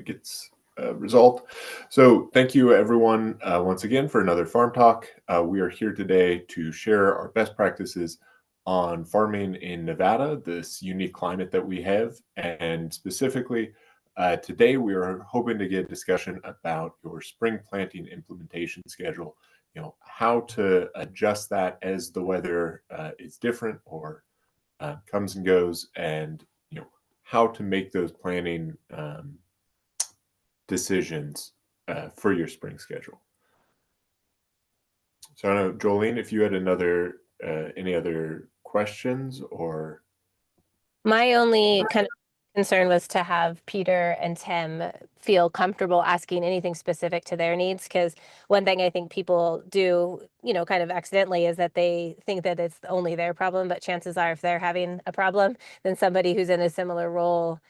gets resolved. So thank you everyone once again for another Farm Talk. We are here today to share our best practices on farming in Nevada, this unique climate that we have. And specifically, today we are hoping to get a discussion about your spring planting implementation schedule, how to adjust that as the weather is different or comes and goes, and how to make those planning decisions for your spring schedule. So I don't know, Jolene, if you had any other questions or. My only kind of concern was to have Peter and Tim feel comfortable asking anything specific to their needs, because one thing I think people do, kind of accidentally, is that they think that it's only their problem, but chances are if they're having a problem, then somebody who's in a similar role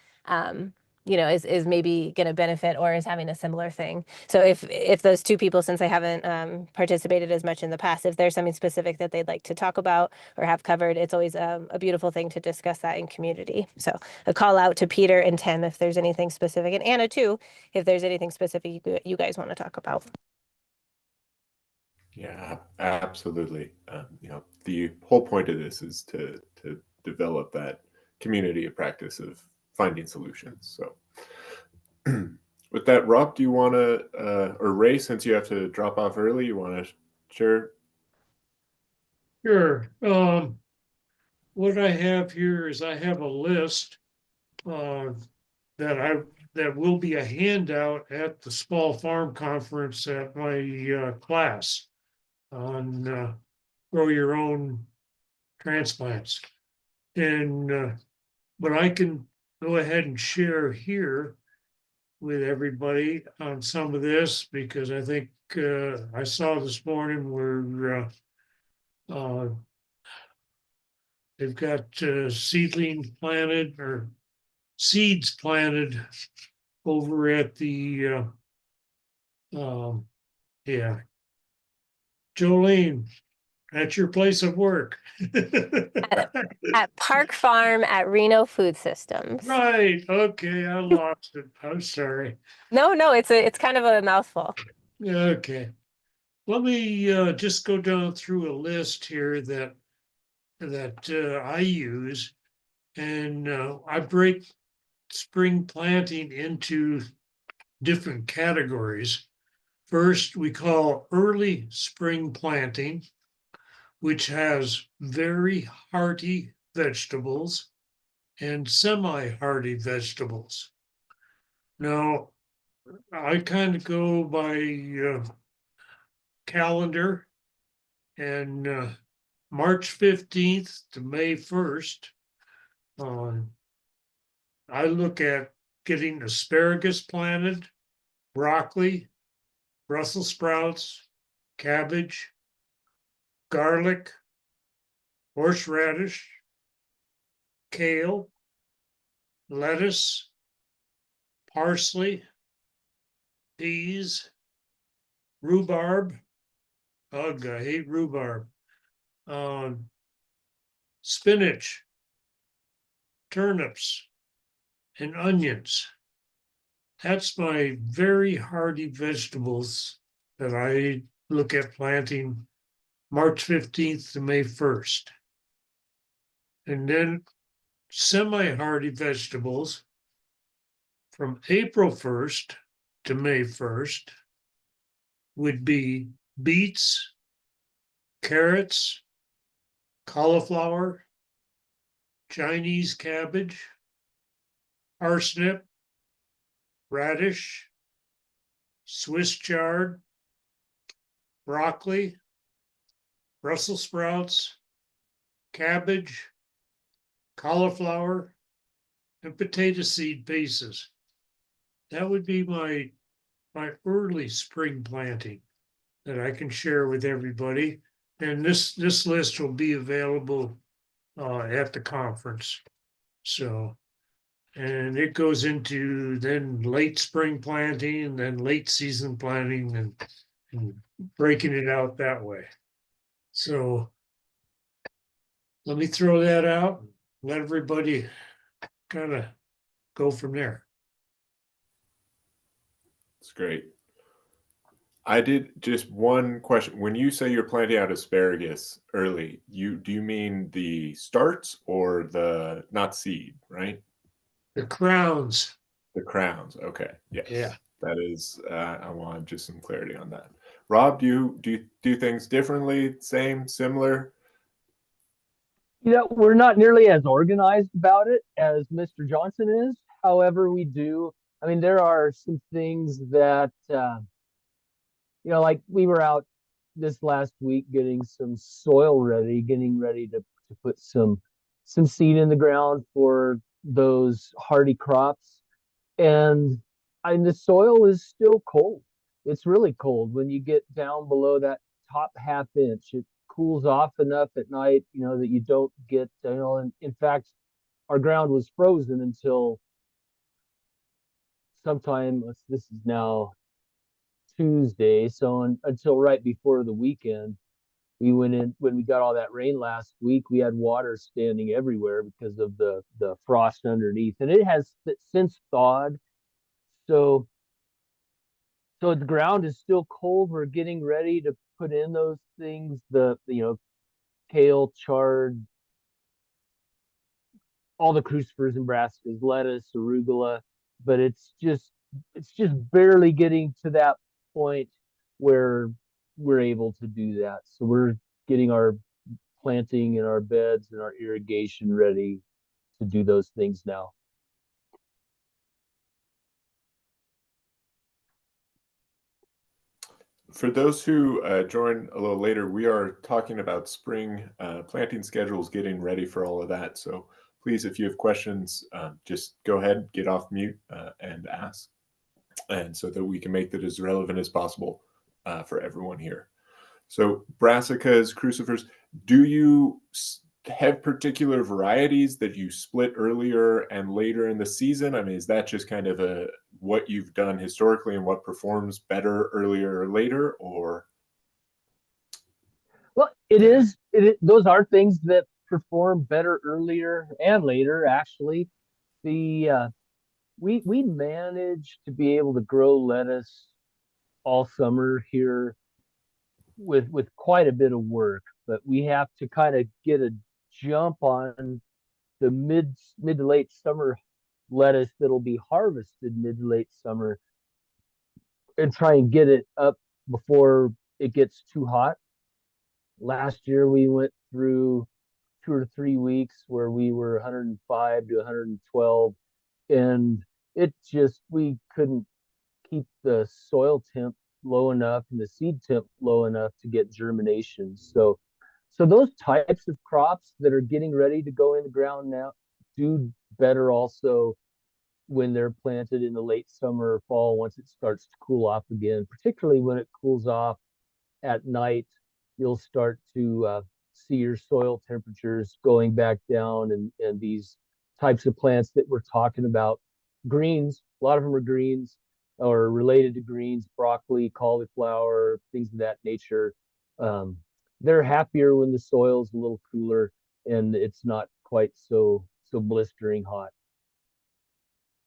is maybe going to benefit or is having a similar thing. So if those two people, since they haven't participated as much in the past, if there's something specific that they'd like to talk about or have covered, it's always a beautiful thing to discuss that in community. So a call out to Peter and Tim if there's anything specific, and Anna too, if there's anything specific you guys want to talk about. Yeah, absolutely. The whole point of this is to develop that community of practice of finding solutions. So with that, Rob, do you want to, or Ray, since you have to drop off early, you want to share? Sure. What I have here is I have a list that will be a handout at the small farm conference at my class on grow your own transplants. And but I can go ahead and share here with everybody on some of this, because I think I saw this morning where they've got seedling planted or seeds planted over at the yeah, Jolene, at your place of work. At Park Farm at Reno Food Systems. Right. Okay, I lost it. I'm sorry. No, it's kind of a mouthful. Okay. Let me just go down through a list here that I use, and I break spring planting into different categories. First, we call early spring planting, which has very hearty vegetables and semi-hardy vegetables. Now, I kind of go by calendar, and March 15th to May 1st, I look at getting asparagus planted, broccoli, Brussels sprouts, cabbage, garlic, horseradish, kale, lettuce, parsley, peas, rhubarb. Ugh, I hate rhubarb. Spinach, turnips, and onions. That's my very hardy vegetables that I look at planting March 15th to May 1st. And then semi-hardy vegetables from April 1st to May 1st would be beets, carrots, cauliflower, Chinese cabbage, parsnip, radish, Swiss chard, broccoli, Brussels sprouts, cabbage, cauliflower, and potato seed pieces. That would be my early spring planting that I can share with everybody. And this list will be available at the conference. So, and it goes into then late spring planting and then late season planting and breaking it out that way. So let me throw that out, let everybody kind of go from there. It's great. I did just one question. When you say you're planting out asparagus early, do you mean the starts or the not seed, right? The crowns. The crowns. Okay. Yes. Yeah. That is I want just some clarity on that. Rob, do you do things differently, same, similar? We're not nearly as organized about it as Mr. Johnson is. However, we do. I mean, there are some things that like we were out this last week getting some soil ready, getting ready to put some seed in the ground for those hardy crops. And the soil is still cold. It's really cold when you get down below that top half inch. It cools off enough at night, that you don't get, in fact, our ground was frozen until sometime, this is now Tuesday. So until right before the weekend, we went in when we got all that rain last week. We had water standing everywhere because of the frost underneath, and it has since thawed. So the ground is still cold. We're getting ready to put in those things. The kale, chard, all the crucifers and brassicas, lettuce, arugula, but it's just barely getting to that point where we're able to do that. So we're getting our planting and our beds and our irrigation ready to do those things now. For those who join a little later, we are talking about spring planting schedules, getting ready for all of that. So please, if you have questions, just go ahead, get off mute and ask, and so that we can make that as relevant as possible for everyone here. So brassicas, crucifers, do you have particular varieties that you split earlier and later in the season? I mean, is that just kind of what you've done historically and what performs better earlier or later, or? Well, it is. Those are things that perform better earlier and later. Actually, the we managed to be able to grow lettuce all summer here with quite a bit of work, but we have to kind of get a jump on the mid to late summer lettuce that'll be harvested mid to late summer and try and get it up before it gets too hot. Last year we went through 2 or 3 weeks where we were 105 to 112, and we couldn't keep the soil temp low enough and the seed temp low enough to get germination. So those types of crops that are getting ready to go in the ground now do better also when they're planted in the late summer or fall once it starts to cool off again, particularly when it cools off at night. You'll start to see your soil temperatures going back down, and these types of plants that we're talking about, greens, a lot of them are greens or related to greens, broccoli, cauliflower, things of that nature. Um, they're happier when the soil's a little cooler and it's not quite so blistering hot.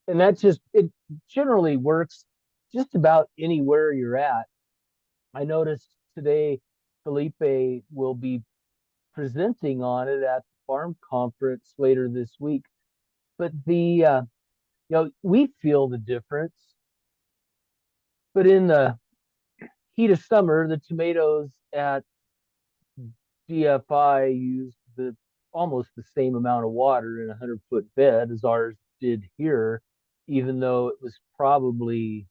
And it generally works just about anywhere you're at. I noticed today Felipe will be presenting on it at the farm conference later this week. But we feel the difference. But in the heat of summer, the tomatoes at DFI used almost the same amount of water in a 100-foot bed as ours did here, even though it was probably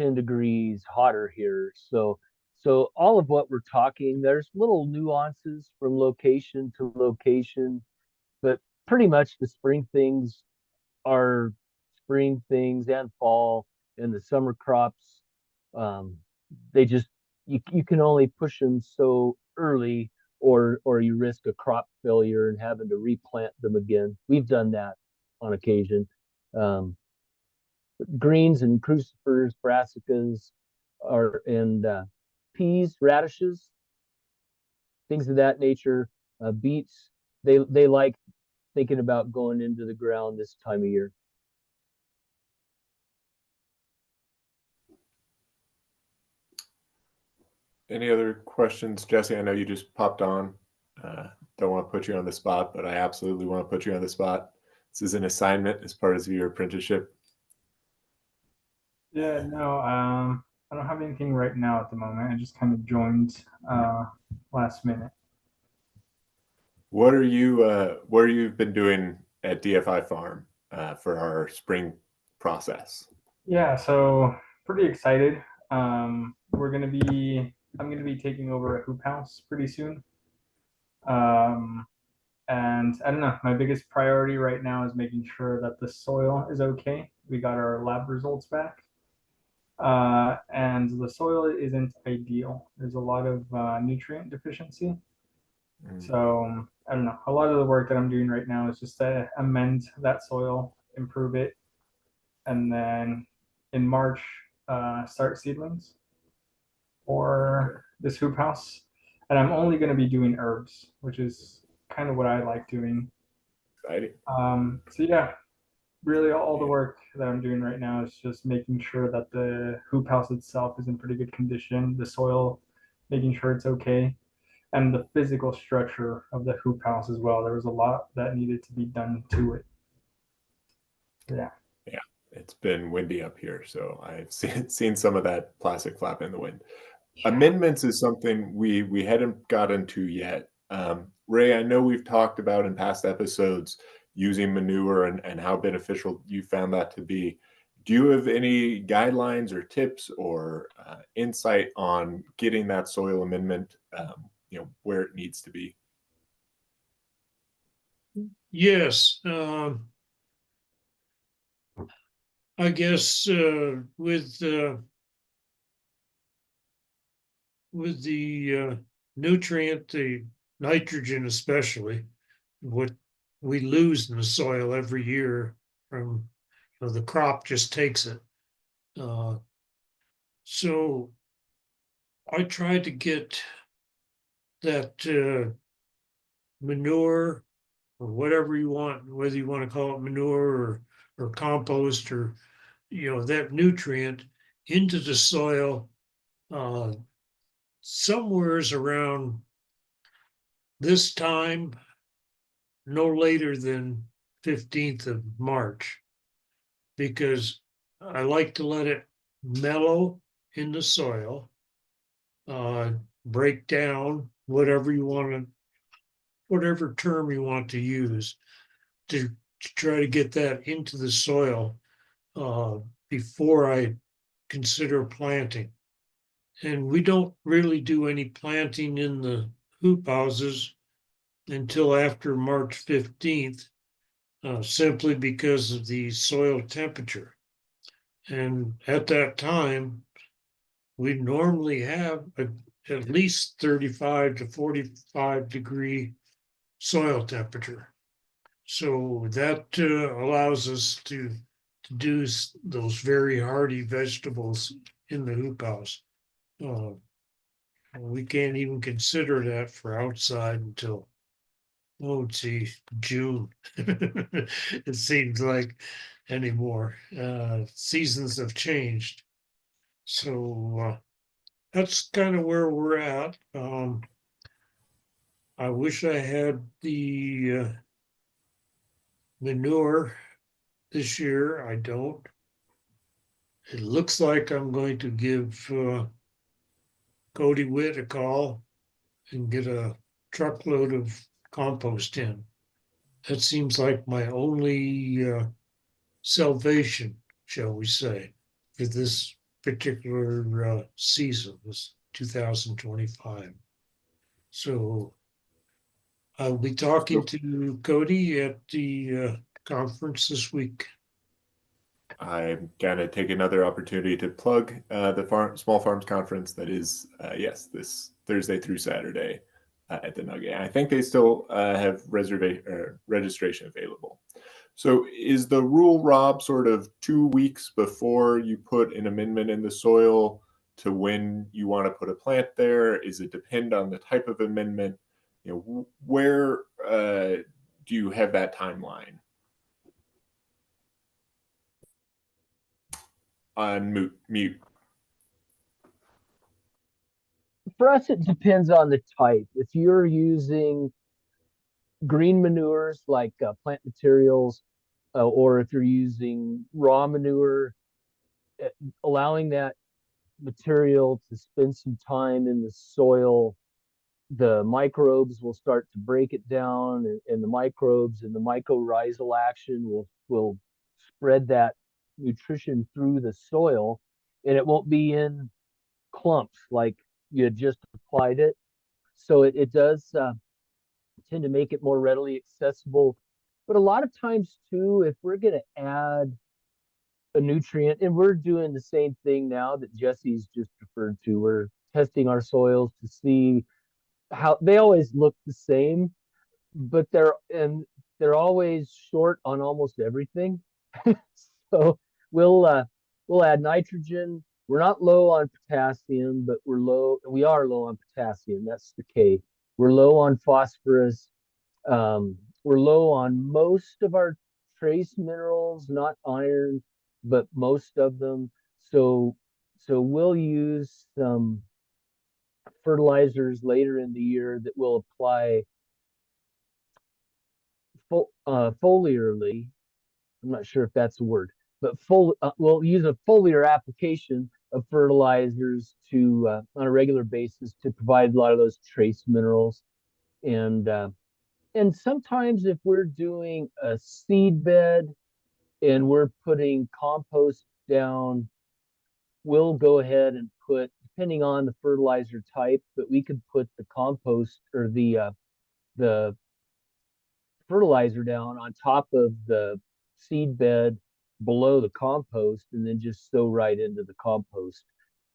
10 degrees hotter here. So all of what we're talking, there's little nuances from location to location, but pretty much the spring things are spring things and fall, and the summer crops, um, they just you can only push them so early, or you risk a crop failure and having to replant them again. We've done that on occasion. Um, Greens and crucifers, brassicas, and peas, radishes, things of that nature. Beets, they like thinking about going into the ground this time of year. Any other questions, Jesse? I know you just popped on. Don't want to put you on the spot, but I absolutely want to put you on the spot. This is an assignment as part of your apprenticeship. Yeah, no, I don't have anything right now at the moment. I just kind of joined last minute. What are you what have you been doing at DFI Farm for our spring process? Yeah, so pretty excited. I'm gonna be taking over a hoop house pretty soon. Um, and I don't know, my biggest priority right now is making sure that the soil is okay. We got our lab results back. And the soil isn't ideal. There's a lot of nutrient deficiency. So I don't know. A lot of the work that I'm doing right now is just to amend that soil, improve it, and then in March start seedlings for this hoop house. And I'm only going to be doing herbs, which is kind of what I like doing. Exciting. So yeah, really all the work that I'm doing right now is just making sure that the hoop house itself is in pretty good condition, the soil, making sure it's okay, and the physical structure of the hoop house as well. There was a lot that needed to be done to it. Yeah. Yeah, it's been windy up here, so I've seen some of that plastic flap in the wind. Amendments is something we hadn't got into yet. Ray, I know we've talked about in past episodes using manure and how beneficial you found that to be. Do you have any guidelines or tips or insight on getting that soil amendment, where it needs to be? Yes, I guess with the nutrient, the nitrogen especially, what we lose in the soil every year from the crop just takes it. So I tried to get that manure or whatever you want, whether you want to call it manure or compost or that nutrient into the soil somewheres around this time, no later than 15th of March, because I like to let it mellow in the soil, break down whatever term you want to use to try to get that into the soil before I consider planting. And we don't really do any planting in the hoop houses until after March 15th, simply because of the soil temperature. And at that time, we normally have at least 35 to 45 degree soil temperature. So that allows us to do those very hardy vegetables in the hoop house. We can't even consider that for outside until, oh, gee, June. It seems like anymore. Seasons have changed. So that's kind of where we're at. I wish I had the manure this year. I don't. It looks like I'm going to give Cody Witt a call and get a truckload of compost in. That seems like my only salvation, shall we say, for this particular season, this 2025. So I'll be talking to Cody at the conference this week. I'm gonna take another opportunity to plug the Small Farms Conference that is, yes, this Thursday through Saturday at the Nugget. I think they still have registration available. So is the rule, Rob, sort of 2 weeks before you put an amendment in the soil to when you want to put a plant there? Is it depend on the type of amendment? Where do you have that timeline? On mute. For us, it depends on the type. If you're using green manures like plant materials, or if you're using raw manure, uh, allowing that material to spend some time in the soil, the microbes will start to break it down, and the microbes and the mycorrhizal action will spread that nutrition through the soil, and it won't be in clumps like you had just applied it. So it does tend to make it more readily accessible. But a lot of times too, if we're going to add a nutrient, and we're doing the same thing now that Jesse's just referred to, we're testing our soils to see how they always look the same, but they're always short on almost everything. So we'll add nitrogen. We're not low on potassium, but we are low on potassium. That's the K. We're low on phosphorus. We're low on most of our trace minerals, not iron, but most of them. So we'll use some fertilizers later in the year that will apply foliarly. I'm not sure if that's a word, but we'll use a foliar application of fertilizers to on a regular basis to provide a lot of those trace minerals. And and sometimes if we're doing a seed bed and we're putting compost down, we'll go ahead and put, depending on the fertilizer type, but we could put the compost or the fertilizer down on top of the seed bed below the compost and then just sow right into the compost.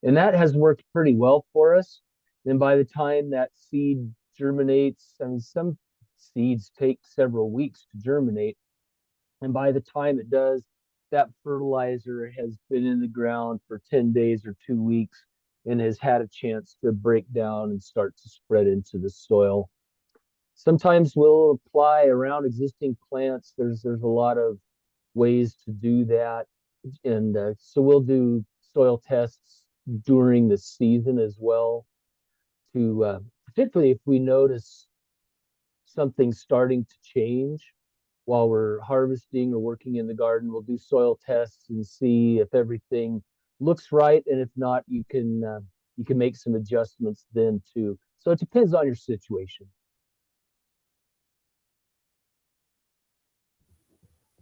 And that has worked pretty well for us. Then by the time that seed germinates, I mean, some seeds take several weeks to germinate. And by the time it does, that fertilizer has been in the ground for 10 days or 2 weeks and has had a chance to break down and start to spread into the soil. Sometimes we'll apply around existing plants. There's a lot of ways to do that, and so we'll do soil tests during the season as well, to particularly if we notice something starting to change while we're harvesting or working in the garden. We'll do soil tests and see if everything looks right, and if not, you can make some adjustments then too. So it depends on your situation.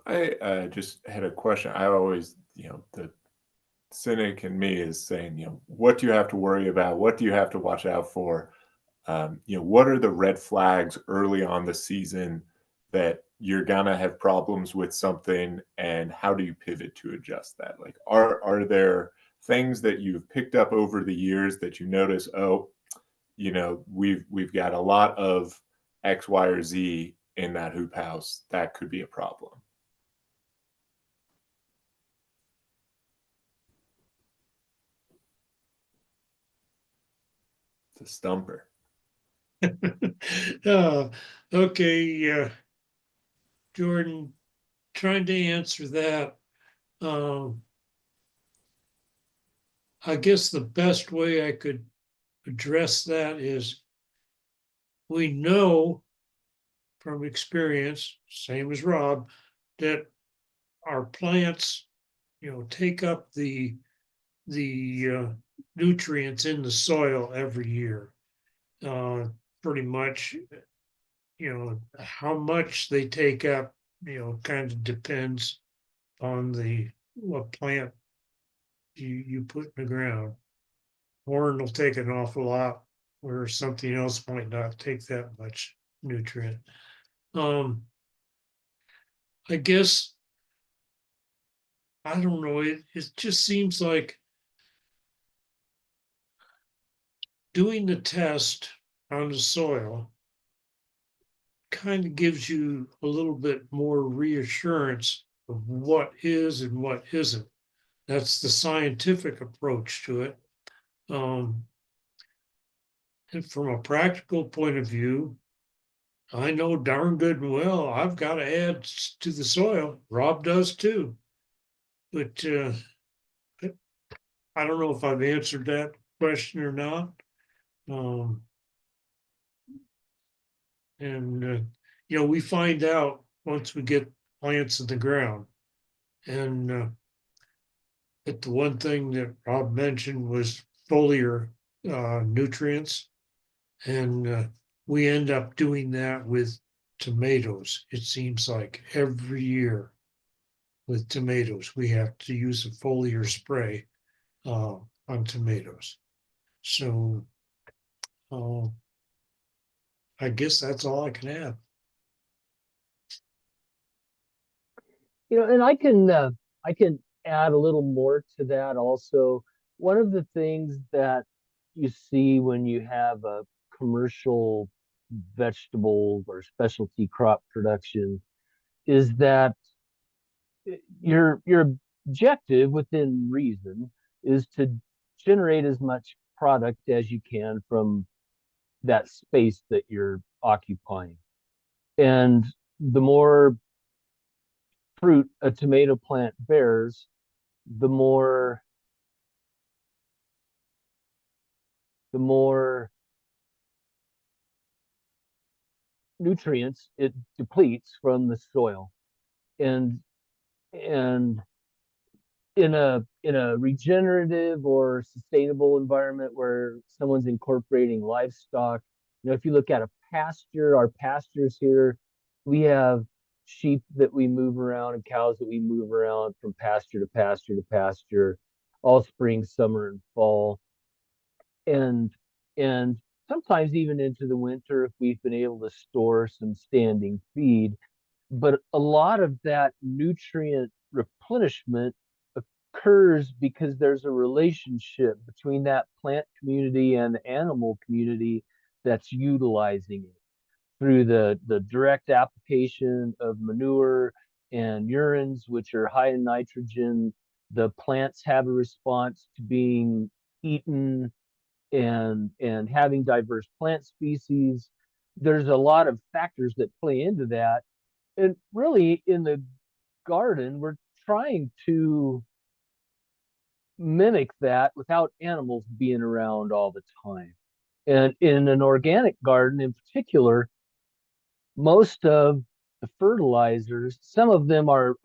I just had a question. I always, the cynic in me is saying, what do you have to worry about? What do you have to watch out for? What are the red flags early on the season that you're gonna have problems with something, and how do you pivot to adjust that? Like, are there things that you've picked up over the years that you notice, oh, we've got a lot of X, Y, or Z in that hoop house, that could be a problem? It's a stumper. Okay, Jordan, trying to answer that. I guess the best way I could address that is, we know from experience, same as Rob, that our plants, take up the nutrients in the soil every year. Pretty much, how much they take up, kind of depends on what plant you put in the ground. Corn will take an awful lot, where something else might not take that much nutrient. I guess, I don't know, it just seems like doing the test on the soil kind of gives you a little bit more reassurance of what is and what isn't. That's the scientific approach to it. And from a practical point of view, I know darn good and well I've got to add to the soil. Rob does too. But I don't know if I've answered that question or not. Um, and we find out once we get plants in the ground. And but the one thing that Rob mentioned was foliar nutrients, and we end up doing that with tomatoes. It seems like every year with tomatoes, we have to use a foliar spray on tomatoes. So I guess that's all I can add. And I can add a little more to that also. One of the things that you see when you have a commercial vegetable or specialty crop production is that your objective within reason is to generate as much product as you can from that space that you're occupying. And the more fruit a tomato plant bears, the more nutrients it depletes from the soil. And in a regenerative or sustainable environment where someone's incorporating livestock, if you look at a pasture, our pastures here, we have sheep that we move around and cows that we move around from pasture to pasture to pasture all spring, summer, and fall. And sometimes even into the winter if we've been able to store some standing feed. But a lot of that nutrient replenishment occurs because there's a relationship between that plant community and the animal community that's utilizing it through the direct application of manure and urines, which are high in nitrogen. The plants have a response to being eaten and having diverse plant species. There's a lot of factors that play into that. And really in the garden, we're trying to mimic that without animals being around all the time. And in an organic garden in particular, most of the fertilizers, some of them are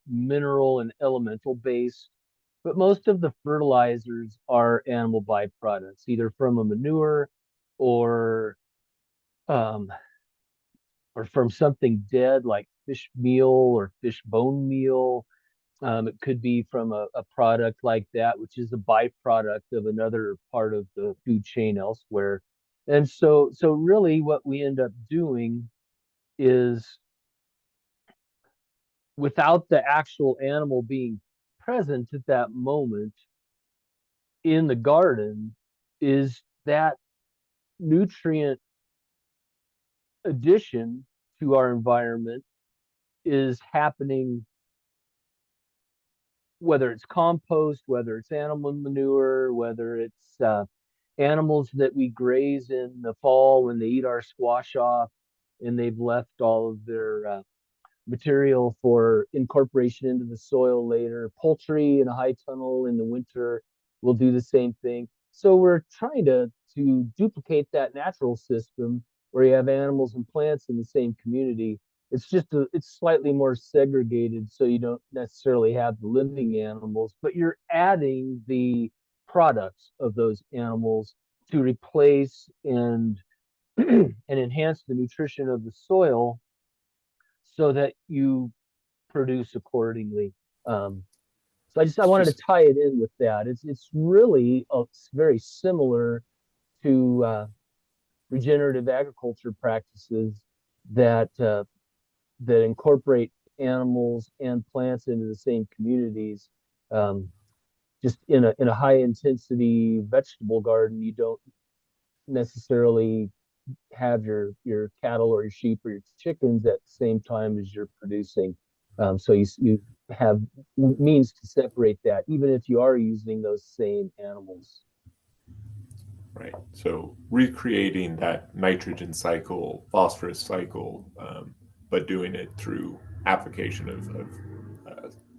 mineral and elemental based, but most of the fertilizers are animal byproducts, either from a manure or um, or from something dead like fish meal or fish bone meal. It could be from a product like that, which is a byproduct of another part of the food chain elsewhere. And so really what we end up doing is, without the actual animal being present at that moment in the garden, is that nutrient addition to our environment is happening, whether it's compost, whether it's animal manure, whether it's animals that we graze in the fall when they eat our squash off and they've left all of their material for incorporation into the soil later. Poultry in a high tunnel in the winter will do the same thing. So we're trying to duplicate that natural system where you have animals and plants in the same community. It's just it's slightly more segregated, so you don't necessarily have the living animals, but you're adding the products of those animals to replace and and enhance the nutrition of the soil so that you produce accordingly. So I wanted to tie it in with that. It's really it's very similar to regenerative agriculture practices that that incorporate animals and plants into the same communities. Just in a high intensity vegetable garden, you don't necessarily have your cattle or your sheep or your chickens at the same time as you're producing. So you have means to separate that, even if you are using those same animals. Right. So recreating that nitrogen cycle, phosphorus cycle, but doing it through application of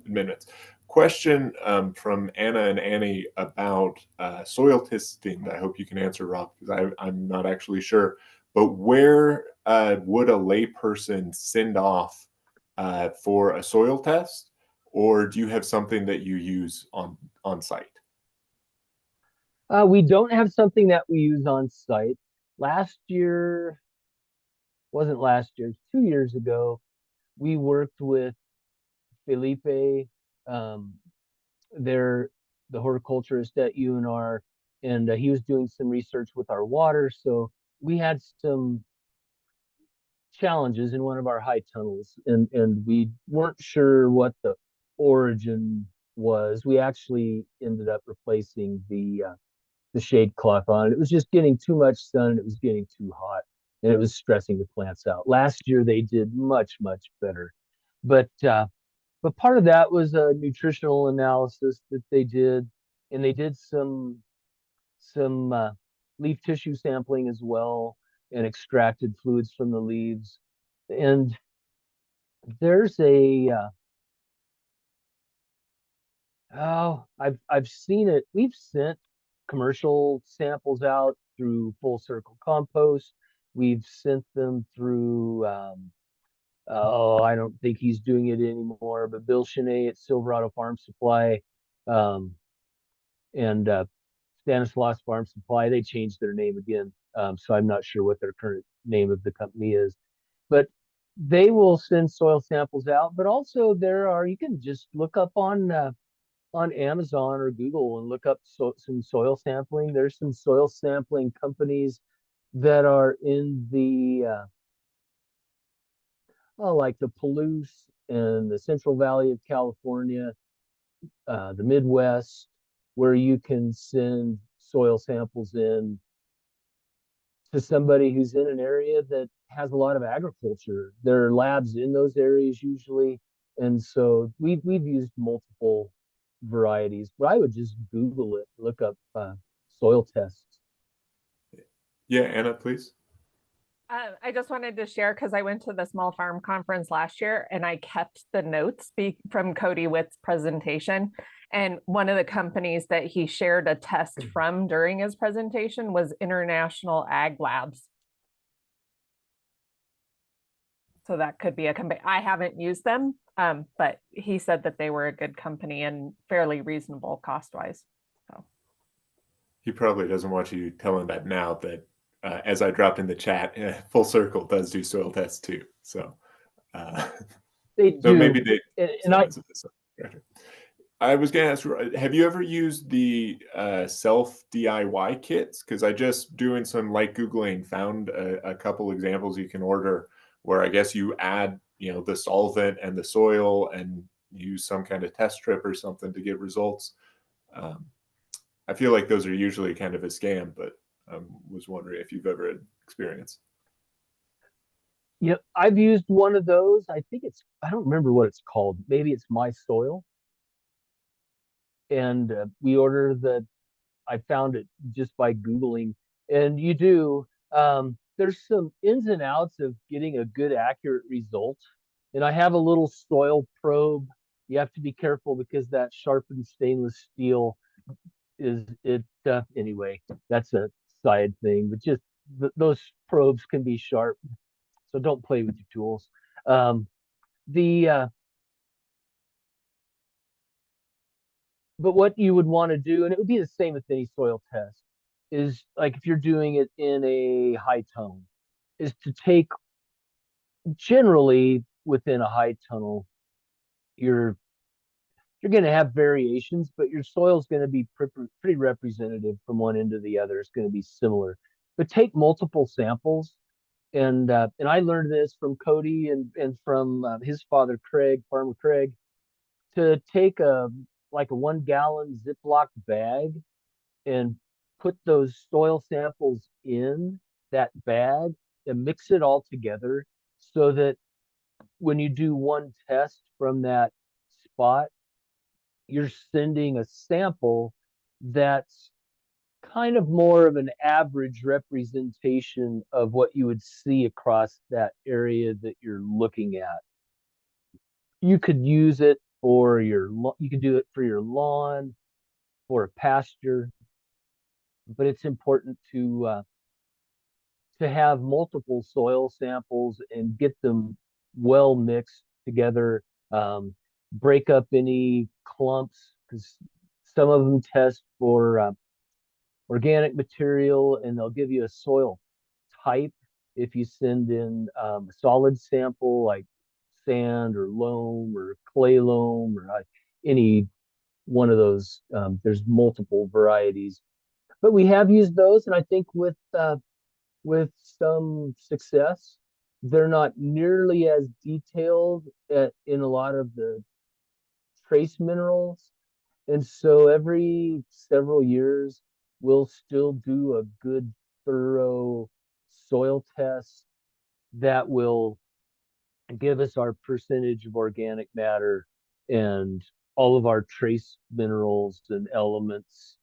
minutes. question from Anna and Annie about soil testing. I hope you can answer, Rob, because I'm not actually sure. But where would a layperson send off for a soil test, or do you have something that you use on site? We don't have something that we use on site. Last year, wasn't last year, 2 years ago, we worked with Felipe, um, they're the horticulturist at UNR, and he was doing some research with our water. So we had some challenges in one of our high tunnels, and we weren't sure what the origin was. We actually ended up replacing the shade cloth on it. It was just getting too much sun, and it was getting too hot, and it was stressing the plants out. Last year they did much better, but part of that was a nutritional analysis that they did, and they did some leaf tissue sampling as well, and extracted fluids from the leaves. And there's a I've seen it. We've sent commercial samples out through Full Circle Compost. We've sent them through I don't think he's doing it anymore, but Bill Chenet at Silverado Farm Supply, um, and Stanislaus Farm Supply, they changed their name again. So I'm not sure what their current name of the company is, but they will send soil samples out. But also you can just look up on Amazon or Google and look up some soil sampling. There's some soil sampling companies that are in the like the Palouse and the Central Valley of California, the Midwest, where you can send soil samples in to somebody who's in an area that has a lot of agriculture. There are labs in those areas usually, and so we've used multiple varieties. But I would just Google it, look up soil tests. Yeah, Anna, please. I just wanted to share because I went to the small farm conference last year and I kept the notes from Cody Witt's presentation. And one of the companies that he shared a test from during his presentation was International Ag Labs. So that could be a company. I haven't used them, but he said that they were a good company and fairly reasonable cost-wise. So He probably doesn't want you telling that now, that as I dropped in the chat, Full Circle does do soil tests too. So they do. So maybe they. And I was going to ask, have you ever used the self DIY kits? Because I just doing some light Googling found a couple examples you can order where I guess you add, the solvent and the soil and use some kind of test strip or something to get results. I feel like those are usually kind of a scam, but I was wondering if you've ever had experience. Yeah, I've used one of those. I don't remember what it's called. Maybe it's My Soil. And I found it just by Googling. And there's some ins and outs of getting a good, accurate result. And I have a little soil probe. You have to be careful because that sharpened stainless steel anyway, that's a side thing, but just those probes can be sharp. So don't play with your tools. But what you would want to do, and it would be the same with any soil test, is like if you're doing it in a high tunnel, is to take, generally within a high tunnel, you're going to have variations, but your soil is going to be pretty representative from one end to the other. It's going to be similar. But take multiple samples, and I learned this from Cody and from his father Craig, Farmer Craig, to take a 1 gallon Ziploc bag and put those soil samples in that bag and mix it all together so that when you do one test from that spot, you're sending a sample that's kind of more of an average representation of what you would see across that area that you're looking at. You could use it for you can do it for your lawn, for a pasture, but it's important to have multiple soil samples and get them well mixed together. Break up any clumps because some of them test for organic material, and they'll give you a soil type if you send in a solid sample like sand or loam or clay loam or any one of those. There's multiple varieties, but we have used those, and I think with some success. They're not nearly as detailed in a lot of the trace minerals. And so every several years, we'll still do a good, thorough soil test that will give us our percentage of organic matter and all of our trace minerals and elements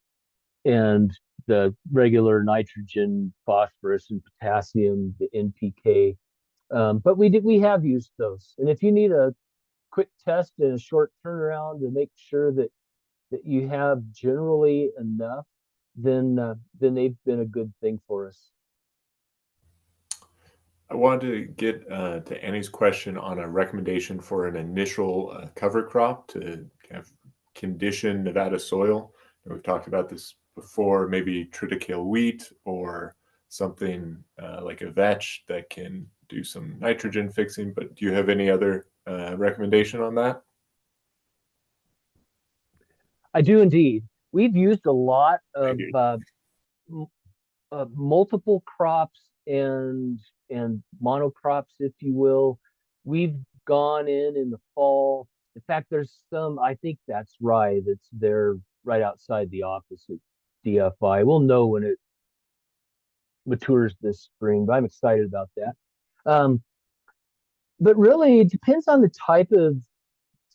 and the regular nitrogen, phosphorus, and potassium, the NPK. But we have used those. And if you need a quick test and a short turnaround to make sure that you have generally enough, then they've been a good thing for us. I wanted to get to Annie's question on a recommendation for an initial cover crop to kind of condition Nevada soil. We've talked about this before, maybe triticale wheat or something like a vetch that can do some nitrogen fixing. But do you have any other recommendation on that? I do indeed. We've used a lot of multiple crops and monocrops, if you will. We've gone in the fall. In fact, there's some, I think that's rye that's there right outside the office at DFI. We'll know when it matures this spring, but I'm excited about that. But really, it depends on the time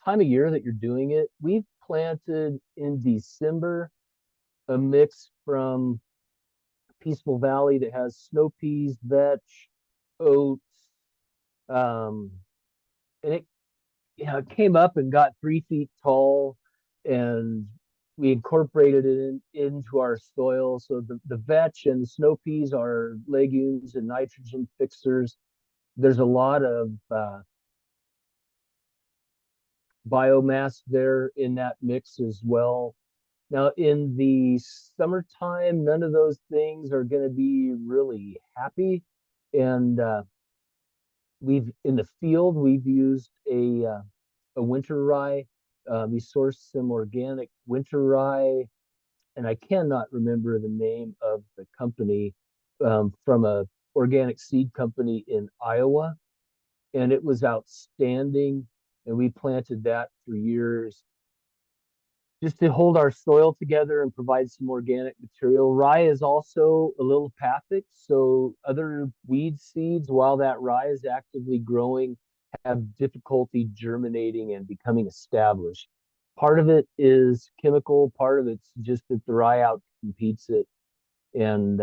of year that you're doing it. We've planted in December a mix from Peaceful Valley that has snow peas, vetch, oats, and it came up and got 3 feet tall, and we incorporated it into our soil. So the vetch and the snow peas are legumes and nitrogen fixers. There's a lot of biomass there in that mix as well. Now, in the summertime, none of those things are going to be really happy. And in the field, we've used a winter rye. We sourced some organic winter rye, and I cannot remember the name of the company from a organic seed company in Iowa. And it was outstanding. And we planted that for years just to hold our soil together and provide some organic material. Rye is also allelopathic, so other weed seeds, while that rye is actively growing, have difficulty germinating and becoming established. Part of it is chemical, part of it's just that the rye outcompetes it. And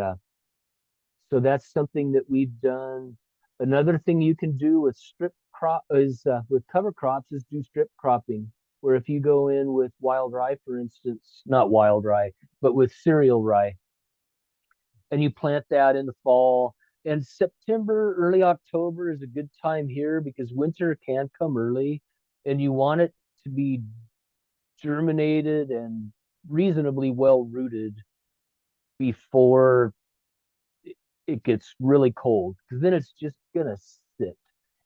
so that's something that we've done. Another thing you can do with with cover crops is do strip cropping, where if you go in with wild rye, for instance, not wild rye, but with cereal rye, and you plant that in the fall. And September, early October is a good time here because winter can come early, and you want it to be germinated and reasonably well rooted before it gets really cold, because then it's just gonna sit.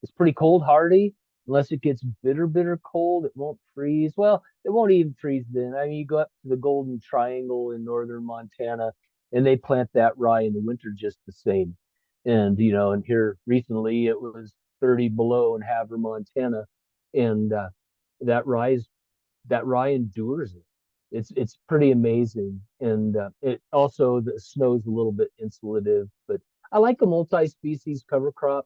It's pretty cold hardy. Unless it gets bitter cold, it won't freeze. Well, it won't even freeze then. I mean, you go up to the Golden Triangle in northern Montana, and they plant that rye in the winter just the same. And and here recently it was 30 below in Havre, Montana, and that rye endures it. It's pretty amazing, and it also the snow's a little bit insulative. But I like a multi-species cover crop,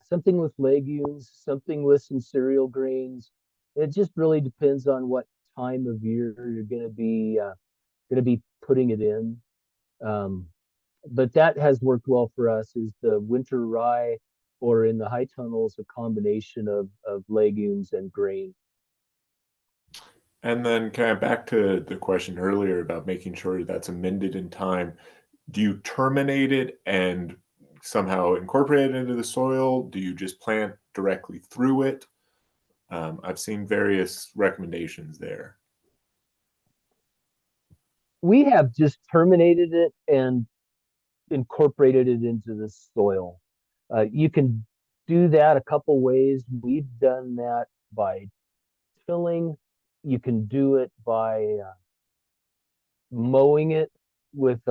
something with legumes, something with some cereal grains. It just really depends on what time of year you're going to be putting it in. But that has worked well for us. Is the winter rye, or in the high tunnels, a combination of legumes and grain. And then kind of back to the question earlier about making sure that's amended in time. Do you terminate it and somehow incorporate it into the soil? Do you just plant directly through it? I've seen various recommendations there. We have just terminated it and incorporated it into the soil. You can do that a couple ways. We've done that by tilling. You can do it by mowing it with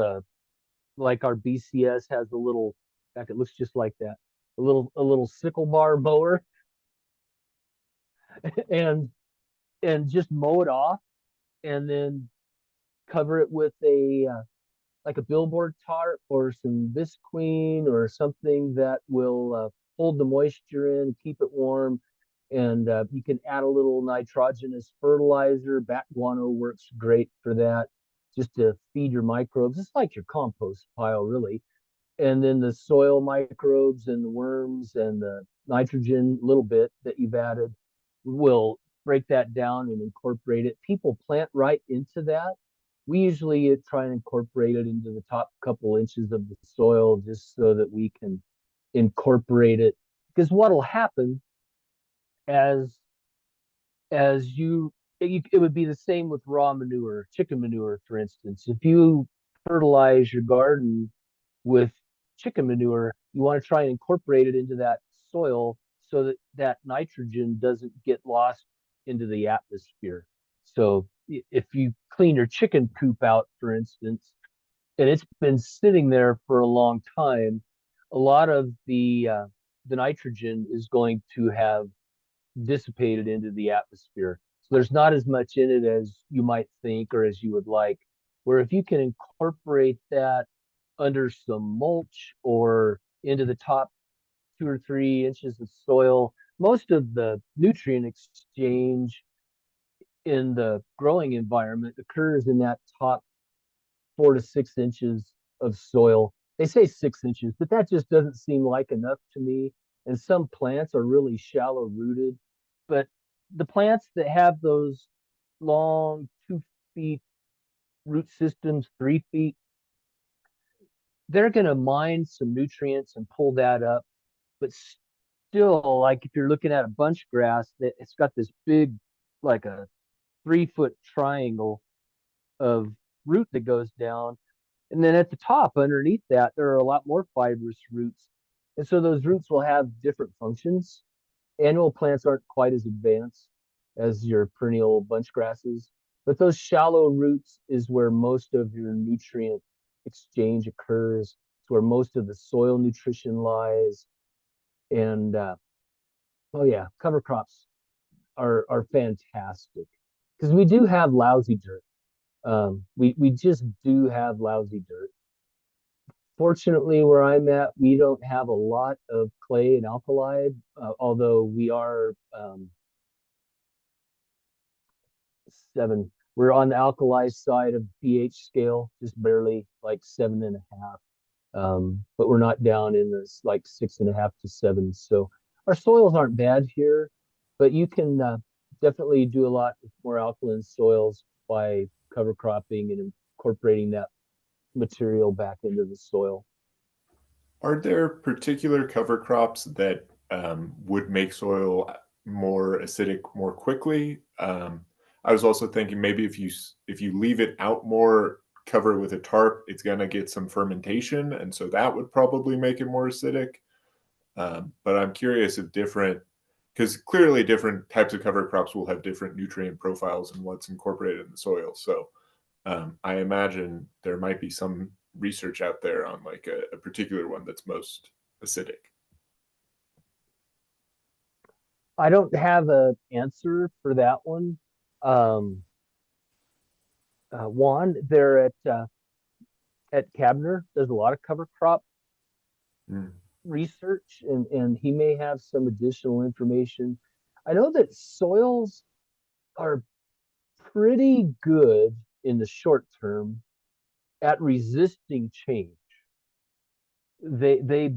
like our BCS has a little, in fact, it looks just like that, a little sickle bar mower, and just mow it off, and then cover it with a like a billboard tarp or some visqueen or something that will hold the moisture in, keep it warm. And you can add a little nitrogenous fertilizer. Bat guano works great for that, just to feed your microbes. It's like your compost pile, really. And then the soil microbes and the worms and the nitrogen, a little bit that you've added, will break that down and incorporate it. People plant right into that. We usually try and incorporate it into the top couple inches of the soil just so that we can incorporate it. Because what'll happen as it would be the same with raw manure, chicken manure, for instance. If you fertilize your garden with chicken manure, you want to try and incorporate it into that soil so that that nitrogen doesn't get lost into the atmosphere. So if you clean your chicken coop out, for instance, and it's been sitting there for a long time, a lot of the nitrogen is going to have dissipated into the atmosphere. So there's not as much in it as you might think or as you would like. Where if you can incorporate that under some mulch or into the top 2 or 3 inches of soil, most of the nutrient exchange in the growing environment occurs in that top 4 to 6 inches of soil. They say 6 inches, but that just doesn't seem like enough to me. And some plants are really shallow rooted, but the plants that have those long 2 feet root systems, 3 feet, they're going to mine some nutrients and pull that up. But still, like if you're looking at a bunch grass, it's got this big, like a 3 foot triangle of root that goes down. And then at the top, underneath that, there are a lot more fibrous roots. And so those roots will have different functions. Annual plants aren't quite as advanced as your perennial bunch grasses, but those shallow roots is where most of your nutrient exchange occurs. It's where most of the soil nutrition lies. And oh yeah, cover crops are fantastic because we do have lousy dirt. We just do have lousy dirt. Fortunately, where I'm at, we don't have a lot of clay and alkali, although we are 7. We're on the alkali side of the pH scale, just barely like 7.5. But we're not down in this like 6.5 to 7. So our soils aren't bad here, but you can definitely do a lot more alkaline soils by cover cropping and incorporating that material back into the soil. Are there particular cover crops that would make soil more acidic more quickly? I was also thinking maybe if you leave it out more, cover it with a tarp, it's going to get some fermentation, and so that would probably make it more acidic. But I'm curious if because clearly different types of cover crops will have different nutrient profiles and what's incorporated in the soil. So I imagine there might be some research out there on like a particular one that's most acidic. I don't have an answer for that one. Juan there at Cabner does a lot of cover crop research, and he may have some additional information. I know that soils are pretty good in the short term at resisting change. They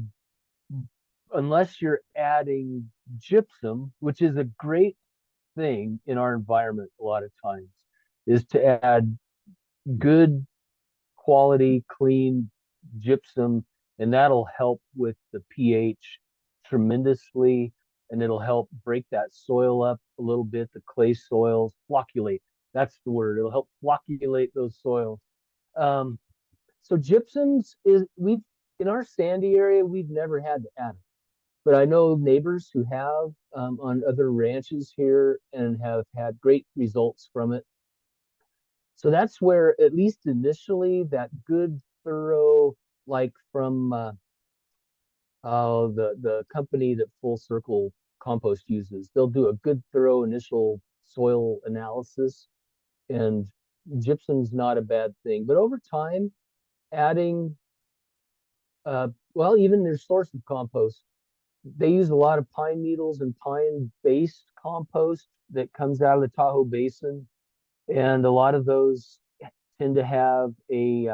unless you're adding gypsum, which is a great thing in our environment a lot of times is to add good quality, clean gypsum, and that'll help with the pH tremendously, and it'll help break that soil up a little bit, the clay soils, flocculate. That's the word. It'll help flocculate those soils. Um, so gypsums is we've in our sandy area, we've never had to add it. But I know neighbors who have on other ranches here and have had great results from it. So that's where, at least initially, that good, thorough, like from the company that Full Circle Compost uses, they'll do a good, thorough initial soil analysis, and gypsum's not a bad thing. But over time, adding, well, even their source of compost, they use a lot of pine needles and pine-based compost that comes out of the Tahoe Basin, and a lot of those tend to have a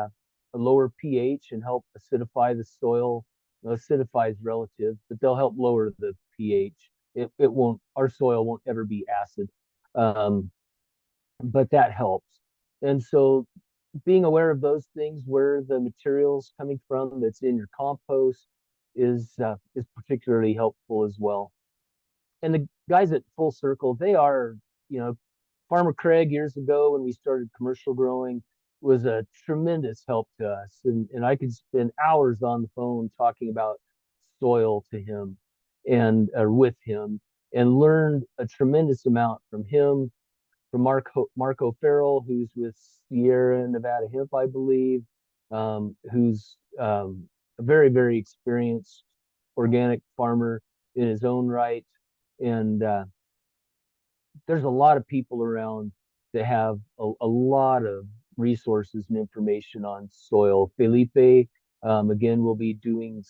lower pH and help acidify the soil. Now, acidify is relative, but they'll help lower the pH. It won't, our soil won't ever be acid, but that helps. And so being aware of those things, where the material's coming from that's in your compost, is particularly helpful as well. And the guys at Full Circle, they are, Farmer Craig years ago when we started commercial growing was a tremendous help to us. And I could spend hours on the phone talking about soil to him and with him, and learned a tremendous amount from him, from Marco Farrell, who's with Sierra Nevada Hemp, I believe, who's a very, very experienced organic farmer in his own right. And there's a lot of people around that have a lot of resources and information on soil. Felipe, again, will be doing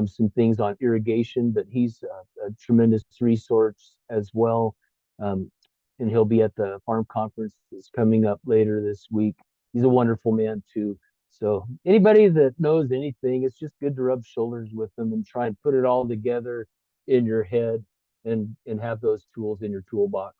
some things on irrigation, but he's a tremendous resource as well. And he'll be at the farm conference that's coming up later this week. He's a wonderful man too. So anybody that knows anything, it's just good to rub shoulders with them and try and put it all together in your head and have those tools in your toolbox.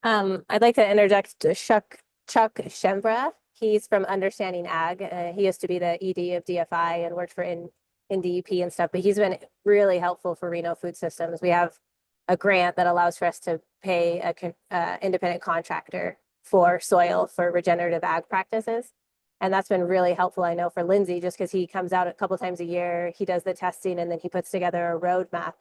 I'd like to interject to Chuck Shembra. He's from Understanding Ag. He used to be the ED of DFI and worked for in DEP and stuff, but he's been really helpful for Reno Food Systems. We have a grant that allows for us to pay a independent contractor for soil for regenerative ag practices. And that's been really helpful, I know, for Lindsay, just because he comes out a couple times a year, he does the testing, and then he puts together a roadmap.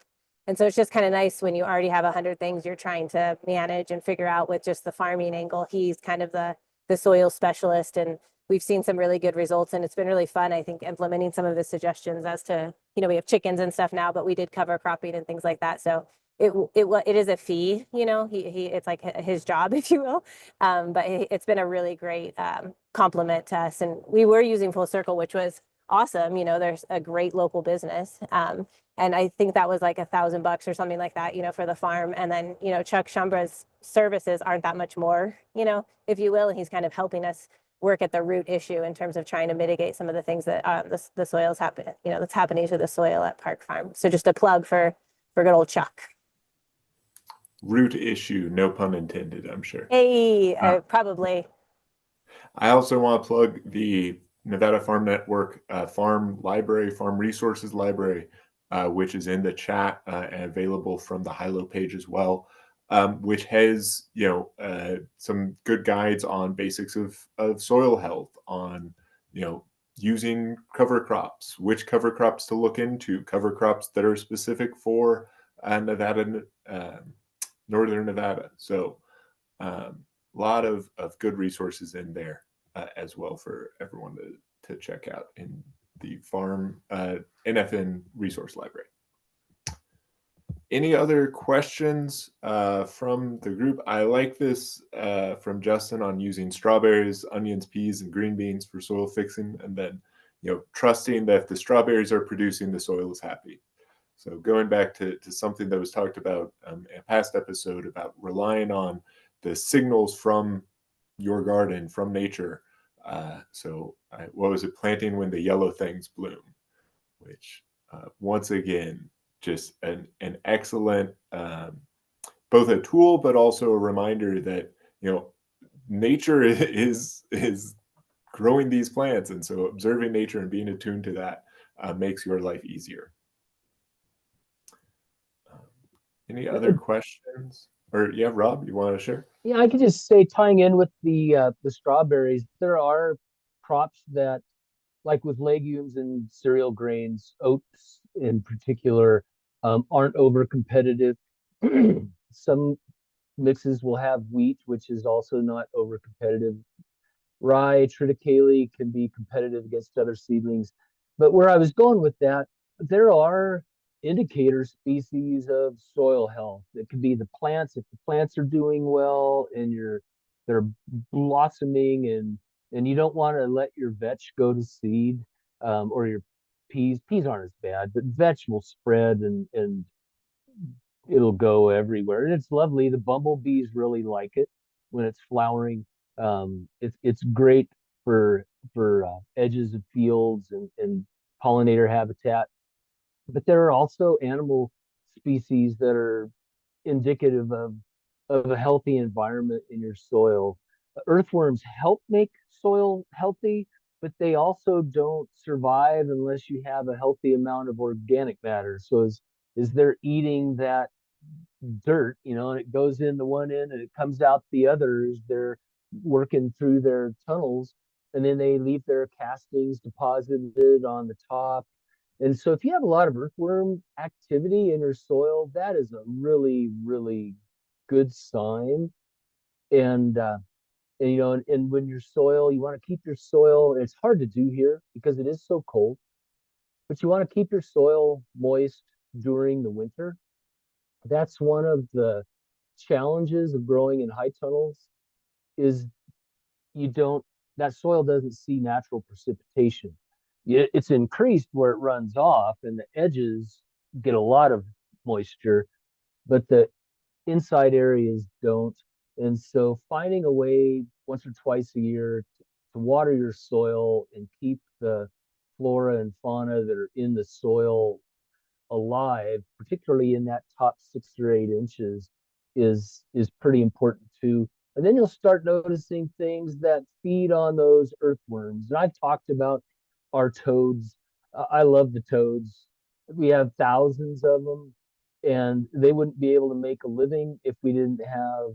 And so it's just kind of nice when you already have 100 things you're trying to manage and figure out with just the farming angle. He's kind of the soil specialist, and we've seen some really good results, and it's been really fun, I think, implementing some of his suggestions as to, we have chickens and stuff now, but we did cover cropping and things like that. So it is a fee, it's like his job, if you will. But it's been a really great compliment to us. And we were using Full Circle, which was awesome. There's a great local business. And I think that was like $1,000 or something like that, for the farm. And then, Chuck Shumbra's services aren't that much more, if you will. And he's kind of helping us work at the root issue in terms of trying to mitigate some of the things that the soil's happen, that's happening to the soil at Park Farm. So just a plug for good old Chuck. Root issue, no pun intended, I'm sure. Hey, probably. I also want to plug the Nevada Farm Network Farm Library, Farm Resources Library, which is in the chat and available from the Hilo page as well, which has some good guides on basics of soil health, on using cover crops, which cover crops to look into, cover crops that are specific for Nevada, Northern Nevada. So a lot of good resources in there as well for everyone to check out in the Farm NFN Resource Library. Any other questions from the group? I like this from Justin on using strawberries, onions, peas, and green beans for soil fixing, and then trusting that if the strawberries are producing, the soil is happy. So going back to something that was talked about in a past episode about relying on the signals from your garden, from nature. What was it? Planting when the yellow things bloom, which once again, just an excellent both a tool, but also a reminder that, nature is growing these plants. And so observing nature and being attuned to that makes your life easier. Any other questions? Or yeah, Rob, you want to share? Yeah, I could just say, tying in with the strawberries, there are crops that, like with legumes and cereal grains, oats in particular, aren't over competitive. Some mixes will have wheat, which is also not over competitive. Rye, triticale can be competitive against other seedlings. But where I was going with that, there are indicator species of soil health. It could be the plants. If the plants are doing well and they're blossoming, and you don't want to let your vetch go to seed, or your peas. Peas aren't as bad, but vetch will spread and it'll go everywhere. And it's lovely. The bumblebees really like it when it's flowering. It's great for edges of fields and pollinator habitat. But there are also animal species that are indicative of a healthy environment in your soil. Earthworms help make soil healthy, but they also don't survive unless you have a healthy amount of organic matter. So as they're eating that dirt, and it goes in the one end and it comes out the other as they're working through their tunnels, and then they leave their castings deposited on the top. And so if you have a lot of earthworm activity in your soil, that is a really, really good sign. And when your soil, you want to keep your soil, it's hard to do here because it is so cold, but you want to keep your soil moist during the winter. That's one of the challenges of growing in high tunnels, is you don't that soil doesn't see natural precipitation. It's increased where it runs off and the edges get a lot of moisture, but the inside areas don't. And so finding a way once or twice a year to water your soil and keep the flora and fauna that are in the soil alive, particularly in that top 6 or 8 inches, is pretty important too. And then you'll start noticing things that feed on those earthworms. And I've talked about our toads. I love the toads. We have thousands of them, and they wouldn't be able to make a living if we didn't have,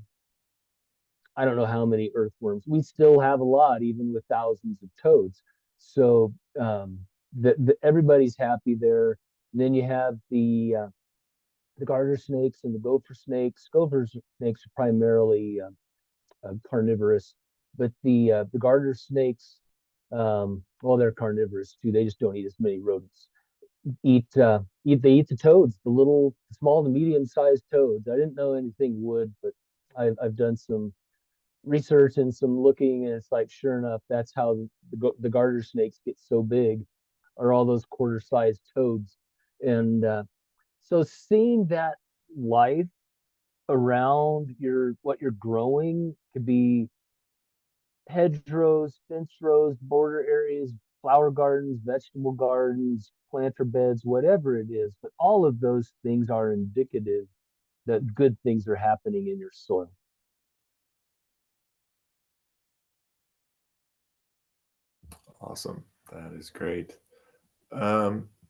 I don't know how many earthworms. We still have a lot, even with thousands of toads. So everybody's happy there. And then you have the garter snakes and the gopher snakes. Gopher snakes are primarily carnivorous, but the garter snakes, well, they're carnivorous too. They just don't eat as many rodents. They eat the toads, the small to medium sized toads. I didn't know anything would, but I've done some research and some looking, and it's like, sure enough, that's how the garter snakes get so big, are all those quarter-sized toads. And so seeing that life around what you're growing could be hedgerows, fence rows, border areas, flower gardens, vegetable gardens, planter beds, whatever it is. But all of those things are indicative that good things are happening in your soil. Awesome. That is great.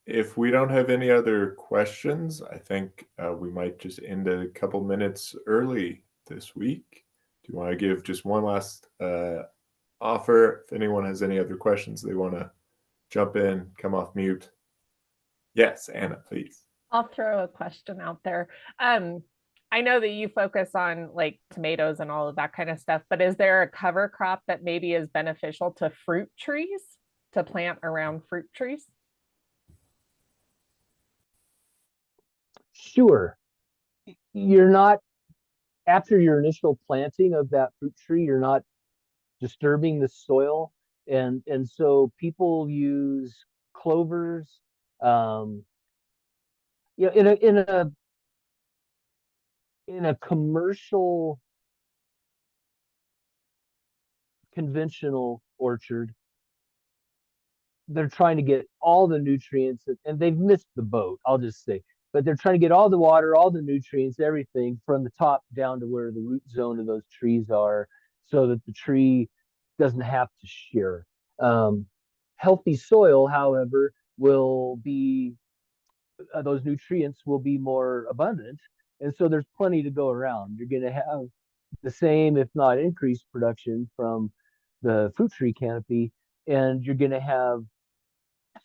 If we don't have any other questions, I think we might just end a couple minutes early this week. Do you want to give just one last offer? If anyone has any other questions, they want to jump in, come off mute. Yes, Anna, please. I'll throw a question out there. I know that you focus on like tomatoes and all of that kind of stuff, but is there a cover crop that maybe is beneficial to fruit trees, to plant around fruit trees? Sure. You're not, after your initial planting of that fruit tree, you're not disturbing the soil. And so people use clovers, in a commercial conventional orchard, they're trying to get all the nutrients, and they've missed the boat. I'll just say but they're trying to get all the water, all the nutrients, everything from the top down to where the root zone of those trees are, so that the tree doesn't have to shear. Healthy soil, however, will be those nutrients will be more abundant, and so there's plenty to go around. You're going to have the same, if not increased, production from the fruit tree canopy, and you're going to have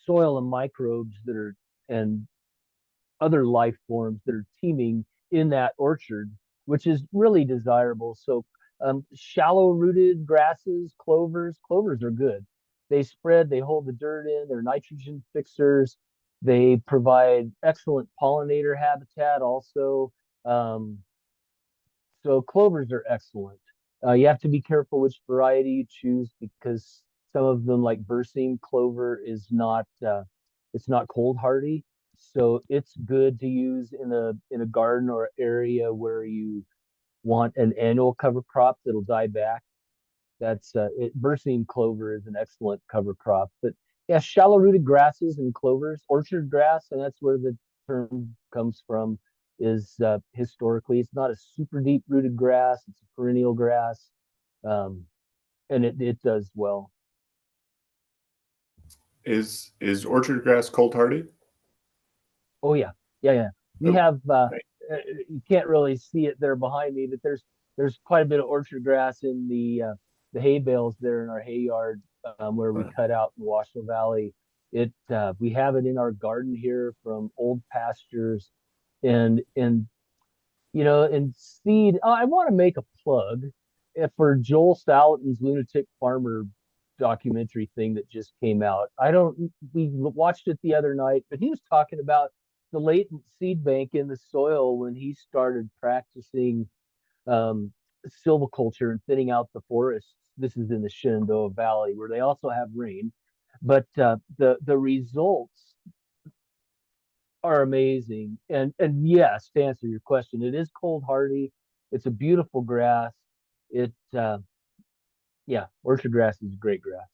soil and microbes that are and other life forms that are teeming in that orchard, which is really desirable. So shallow rooted grasses, clovers are good. They spread, they hold the dirt in, they're nitrogen fixers. They provide excellent pollinator habitat also. Um, so clovers are excellent. You have to be careful which variety you choose, because some of them, like Berseem clover, is not it's not cold hardy. So it's good to use in a garden or area where you want an annual cover crop that'll die back. That's Berseem clover is an excellent cover crop. But yeah, shallow rooted grasses and clovers, orchard grass, and that's where the term comes from. Is historically, it's not a super deep rooted grass; it's a perennial grass, um, and it does well. Is orchard grass cold hardy? Oh yeah, yeah, yeah. We Oh, have right. you can't really see it there behind me, but there's quite a bit of orchard grass in the hay bales there in our hay yard, where we cut out in Washoe Valley. It We have it in our garden here from old pastures, and and seed. Oh, I want to make a plug for Joel Salatin's Lunatic Farmer documentary thing that just came out. I don't. We watched it the other night, but he was talking about the latent seed bank in the soil when he started practicing um, silviculture and thinning out the forests. This is in the Shenandoah Valley, where they also have rain, but the results are amazing. And yes, to answer your question, it is cold hardy. It's a beautiful grass. It Yeah, orchard grass is great grass.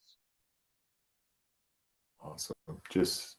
Awesome. Just